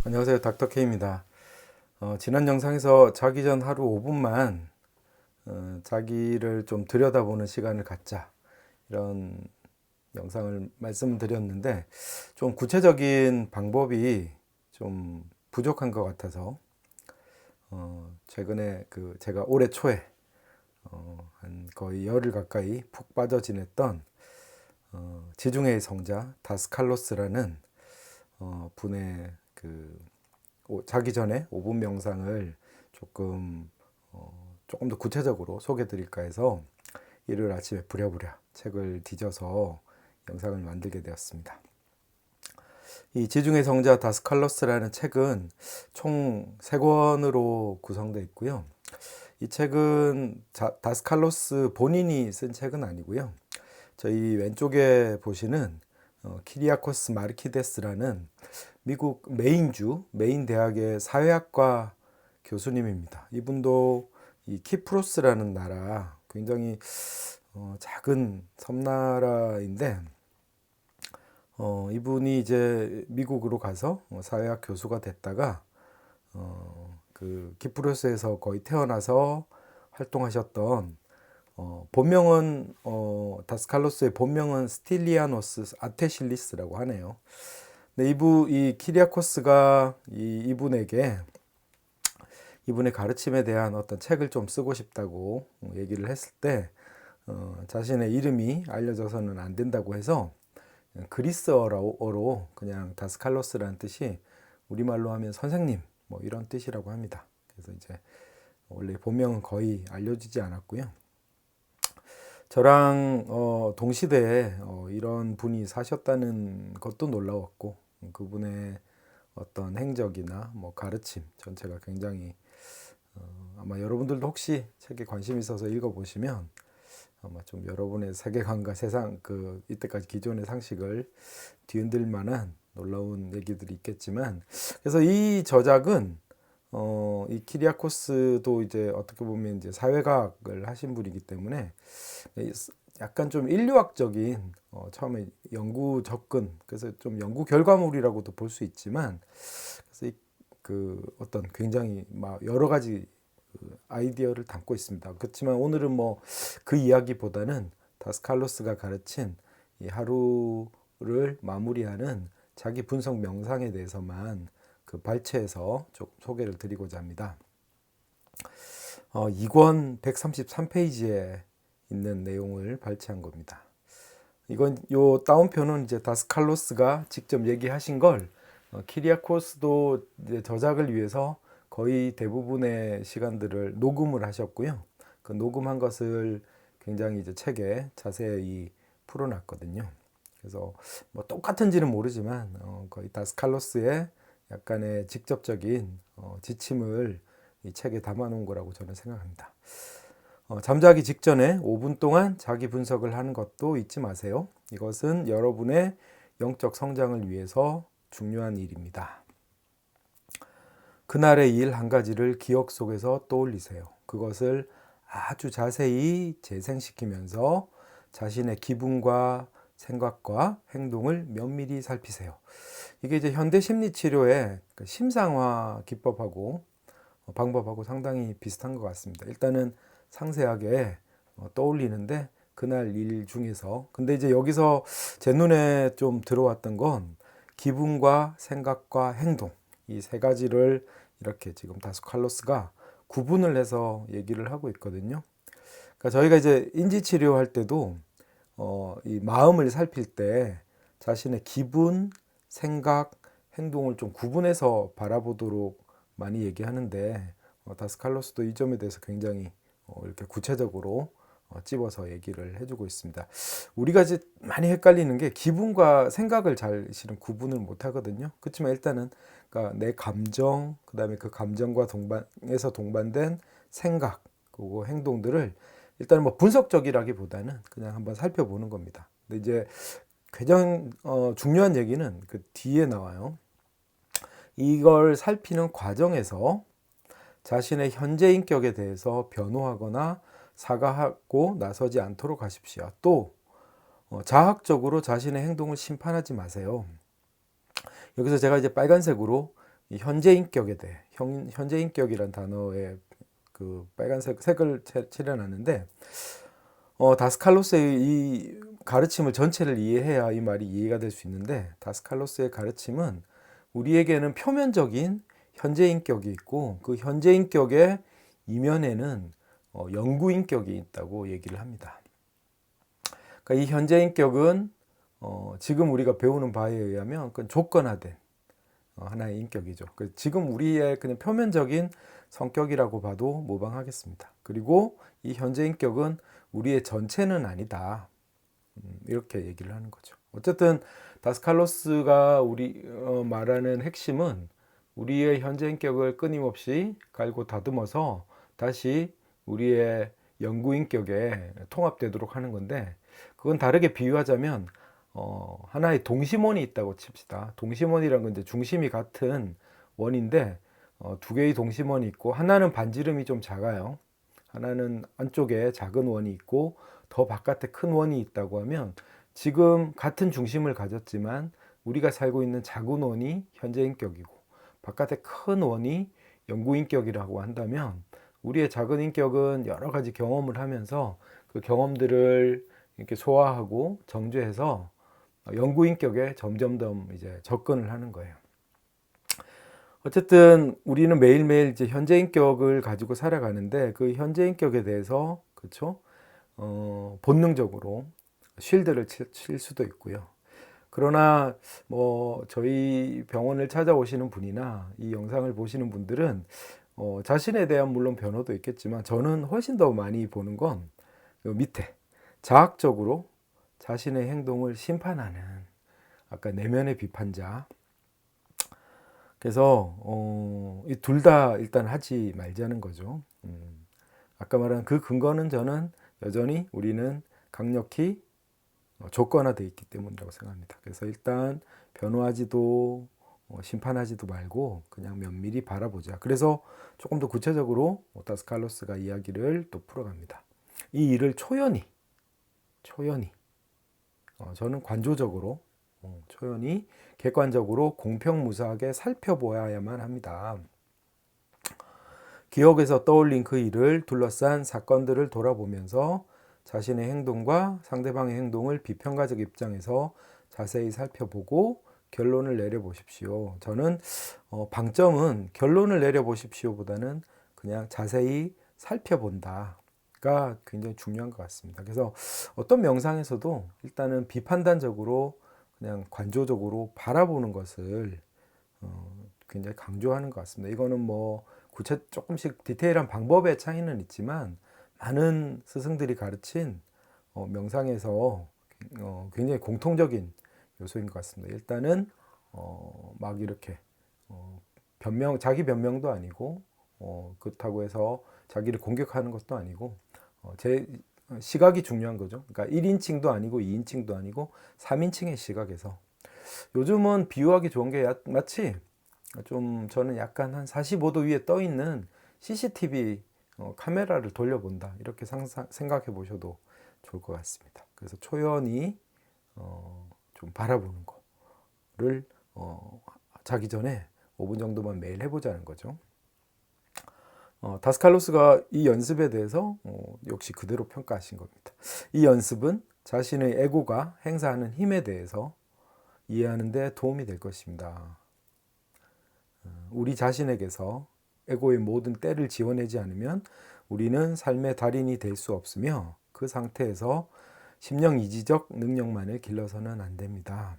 안녕하세요. 닥터 K입니다. 지난 영상에서 자기 전 하루 5분만 자기를 좀 들여다보는 시간을 갖자 이런 영상을 말씀드렸는데 좀 구체적인 방법이 좀 부족한 것 같아서 최근에 제가 올해 초에 한 거의 열흘 가까이 푹 빠져 지냈던 지중해의 성자 다스칼로스라는 분의 자기 전에 5분 명상을 조금 조금 더 구체적으로 소개해 드릴까 해서 일요일 아침에 부랴부랴 책을 뒤져서 영상을 만들게 되었습니다. 이 지중해 성자 다스칼로스라는 책은 총 3권으로 구성되어 있고요. 이 책은 다스칼로스 본인이 쓴 책은 아니고요. 저희 왼쪽에 보시는 키리아코스 마르키데스라는 미국 메인 대학의 사회학과 교수님입니다. 이분도 이 키프로스라는 나라, 굉장히 작은 섬나라인데 이분이 이제 미국으로 가서 사회학 교수가 됐다가 그 키프로스에서 거의 태어나서 활동하셨던 본명은 다스칼로스의 본명은 스틸리아노스 아테실리스라고 하네요. 근데 이 키리아코스가 이분에게 이분의 가르침에 대한 어떤 책을 좀 쓰고 싶다고 얘기를 했을 때 자신의 이름이 알려져서는 안 된다고 해서 그리스어로 그냥 다스칼로스라는 뜻이 우리말로 하면 선생님 뭐 이런 뜻이라고 합니다. 그래서 이제 원래 본명은 거의 알려지지 않았고요. 저랑 동시대에 이런 분이 사셨다는 것도 놀라웠고 그분의 어떤 행적이나 뭐 가르침 전체가 굉장히 아마 여러분들도 혹시 책에 관심 있어서 읽어보시면 아마 좀 여러분의 세계관과 세상 이때까지 기존의 상식을 뒤흔들 만한 놀라운 얘기들이 있겠지만 그래서 이 저작은 이 키리아코스도 이제 어떻게 보면 이제 사회과학을 하신 분이기 때문에 약간 좀 인류학적인 처음에 연구 접근 그래서 좀 연구 결과물이라고도 볼 수 있지만 그래서 어떤 굉장히 막 여러 가지 아이디어를 담고 있습니다. 그렇지만 오늘은 뭐 그 이야기보다는 다스칼로스가 가르친 이 하루를 마무리하는 자기 분석 명상에 대해서만 발췌해서 좀 소개를 드리고자 합니다. 2권 133페이지에 있는 내용을 발췌한 겁니다. 이건 요 다운표는 이제 다스칼로스가 직접 얘기하신 걸 키리아코스도 이제 저작을 위해서 거의 대부분의 시간들을 녹음을 하셨고요. 그 녹음한 것을 굉장히 이제 책에 자세히 풀어놨거든요. 그래서 뭐 똑같은지는 모르지만 거의 다스칼로스의 약간의 직접적인 지침을 이 책에 담아놓은 거라고 저는 생각합니다. 잠자기 직전에 5분 동안 자기 분석을 하는 것도 잊지 마세요. 이것은 여러분의 영적 성장을 위해서 중요한 일입니다. 그날의 일 한 가지를 기억 속에서 떠올리세요. 그것을 아주 자세히 재생시키면서 자신의 기분과 생각과 행동을 면밀히 살피세요. 이게 이제 현대 심리 치료의 심상화 기법하고 방법하고 상당히 비슷한 것 같습니다. 일단은 상세하게 떠올리는데 그날 일 중에서 근데 이제 여기서 제 눈에 좀 들어왔던 건 기분과 생각과 행동 이 세 가지를 이렇게 지금 다스칼로스가 구분을 해서 얘기를 하고 있거든요. 그러니까 저희가 이제 인지 치료할 때도 이 마음을 살필 때 자신의 기분, 생각, 행동을 좀 구분해서 바라보도록 많이 얘기하는데 다스칼로스도 이 점에 대해서 굉장히 이렇게 구체적으로 찝어서 얘기를 해주고 있습니다. 우리가 이제 많이 헷갈리는 게 기분과 생각을 잘 실은 구분을 못 하거든요. 그렇지만 일단은 그러니까 내 감정, 그다음에 그 감정과 동반된 생각, 그리고 행동들을 일단 뭐 분석적이라기보다는 그냥 한번 살펴보는 겁니다. 근데 이제 가장 중요한 얘기는 그 뒤에 나와요. 이걸 살피는 과정에서 자신의 현재 인격에 대해서 변호하거나 사과하고 나서지 않도록 하십시오. 또 자학적으로 자신의 행동을 심판하지 마세요. 여기서 제가 이제 빨간색으로 이 현재 인격에 대해 현재 인격이란 단어에 그 빨간색 색을 칠해놨는데 다스칼로스의 이 가르침을 전체를 이해해야 이 말이 이해가 될 수 있는데 다스칼로스의 가르침은 우리에게는 표면적인 현재 인격이 있고 그 현재 인격의 이면에는 영구 인격이 있다고 얘기를 합니다. 그러니까 이 현재 인격은 지금 우리가 배우는 바에 의하면 그건 조건화된 하나의 인격이죠. 지금 우리의 그냥 표면적인 성격이라고 봐도 무방하겠습니다. 그리고 이 현재 인격은 우리의 전체는 아니다. 이렇게 얘기를 하는 거죠. 어쨌든 다스칼로스가 우리 말하는 핵심은 우리의 현재 인격을 끊임없이 갈고 다듬어서 다시 우리의 영구 인격에 통합되도록 하는 건데 그건 다르게 비유하자면 하나의 동심원이 있다고 칩시다. 동심원이란 건 이제 중심이 같은 원인데 두 개의 동심원이 있고 하나는 반지름이 좀 작아요. 하나는 안쪽에 작은 원이 있고 더 바깥에 큰 원이 있다고 하면 지금 같은 중심을 가졌지만 우리가 살고 있는 작은 원이 현재 인격이고 바깥에 큰 원이 영구 인격이라고 한다면 우리의 작은 인격은 여러 가지 경험을 하면서 그 경험들을 이렇게 소화하고 정죄해서 영구 인격에 점점 더 이제 접근을 하는 거예요. 어쨌든 우리는 매일매일 이제 현재 인격을 가지고 살아가는데 그 현재 인격에 대해서 그렇죠? 본능적으로 쉴드를 칠 수도 있고요. 그러나 뭐 저희 병원을 찾아오시는 분이나 이 영상을 보시는 분들은 자신에 대한 물론 변호도 있겠지만 저는 훨씬 더 많이 보는 건 밑에 자학적으로 자신의 행동을 심판하는 아까 내면의 비판자. 그래서 이 둘 다 일단 하지 말자는 거죠. 아까 말한 그 근거는 저는 여전히 우리는 강력히 조건화되어 있기 때문이라고 생각합니다. 그래서 일단 변호하지도 심판하지도 말고 그냥 면밀히 바라보자. 그래서 조금 더 구체적으로 다스칼로스가 이야기를 또 풀어갑니다. 이 일을 초연히 저는 관조적으로 초연히 객관적으로 공평무사하게 살펴보아야만 합니다. 기억에서 떠올린 그 일을 둘러싼 사건들을 돌아보면서 자신의 행동과 상대방의 행동을 비평가적 입장에서 자세히 살펴보고 결론을 내려보십시오. 저는 방점은 결론을 내려보십시오보다는 그냥 자세히 살펴본다가 굉장히 중요한 것 같습니다. 그래서 어떤 명상에서도 일단은 비판단적으로 그냥 관조적으로 바라보는 것을 굉장히 강조하는 것 같습니다. 이거는 뭐 조금씩 디테일한 방법의 차이는 있지만 많은 스승들이 가르친 명상에서 굉장히 공통적인 요소인 것 같습니다. 일단은 막 이렇게 자기 변명도 아니고 그렇다고 해서 자기를 공격하는 것도 아니고 제 시각이 중요한 거죠. 그러니까 1인칭도 아니고 2인칭도 아니고 3인칭의 시각에서 요즘은 비유하기 좋은 게 마치 좀 저는 약간 한 45도 위에 떠 있는 CCTV 카메라를 돌려본다 이렇게 생각해 보셔도 좋을 것 같습니다. 그래서 초연히 좀 바라보는 거를 자기 전에 5분 정도만 매일 해보자는 거죠. 다스칼로스가 이 연습에 대해서 역시 그대로 평가하신 겁니다. 이 연습은 자신의 에고가 행사하는 힘에 대해서 이해하는 데 도움이 될 것입니다. 우리 자신에게서 에고의 모든 때를 지워내지 않으면 우리는 삶의 달인이 될 수 없으며 그 상태에서 심령이지적 능력만을 길러서는 안 됩니다.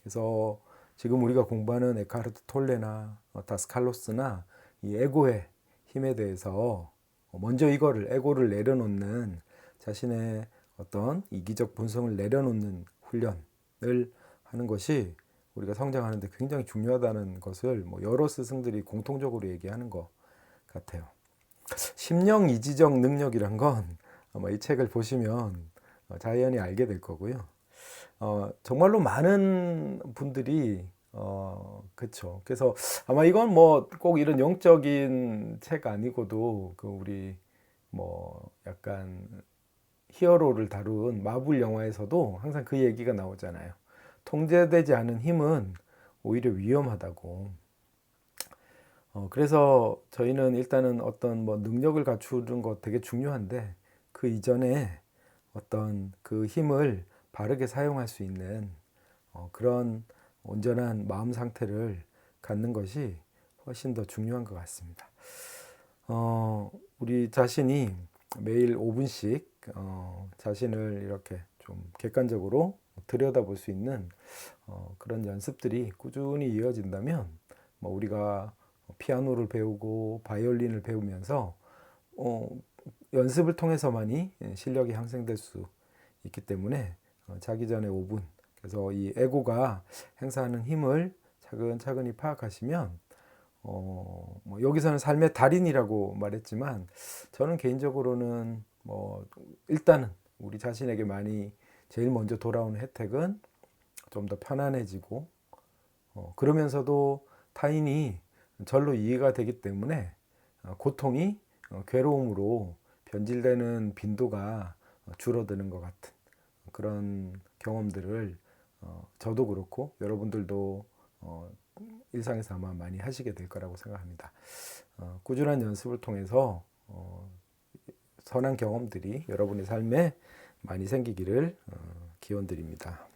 그래서 지금 우리가 공부하는 에카르트 톨레나 다스칼로스나 이 에고의 힘에 대해서 먼저 이거를 에고를 내려놓는 자신의 어떤 이기적 본성을 내려놓는 훈련을 하는 것이 우리가 성장하는 데 굉장히 중요하다는 것을 뭐 여러 스승들이 공통적으로 얘기하는 것 같아요. 심령이지적 능력이란 건 아마 이 책을 보시면 자연히 알게 될 거고요. 정말로 많은 분들이 그렇죠. 그래서 아마 이건 뭐 꼭 이런 영적인 책 아니고도 그 우리 뭐 약간 히어로를 다룬 마블 영화에서도 항상 그 얘기가 나오잖아요. 통제되지 않은 힘은 오히려 위험하다고. 그래서 저희는 일단은 어떤 뭐 능력을 갖추는 거 되게 중요한데 그 이전에 어떤 그 힘을 바르게 사용할 수 있는 그런 온전한 마음 상태를 갖는 것이 훨씬 더 중요한 것 같습니다. 우리 자신이 매일 5분씩 자신을 이렇게 좀 객관적으로 들여다볼 수 있는 그런 연습들이 꾸준히 이어진다면 뭐 우리가 피아노를 배우고 바이올린을 배우면서 어, 연습을 통해서만이 실력이 향상될 수 있기 때문에 자기 전에 5분 그래서 이 에고가 행사하는 힘을 차근차근히 파악하시면 뭐 여기서는 삶의 달인이라고 말했지만 저는 개인적으로는 뭐 일단은 우리 자신에게 많이 제일 먼저 돌아오는 혜택은 좀 더 편안해지고 그러면서도 타인이 절로 이해가 되기 때문에 고통이 괴로움으로 변질되는 빈도가 줄어드는 것 같은 그런 경험들을 저도 그렇고 여러분들도 일상에서 아마 많이 하시게 될 거라고 생각합니다. 꾸준한 연습을 통해서 선한 경험들이 여러분의 삶에 많이 생기기를 기원드립니다.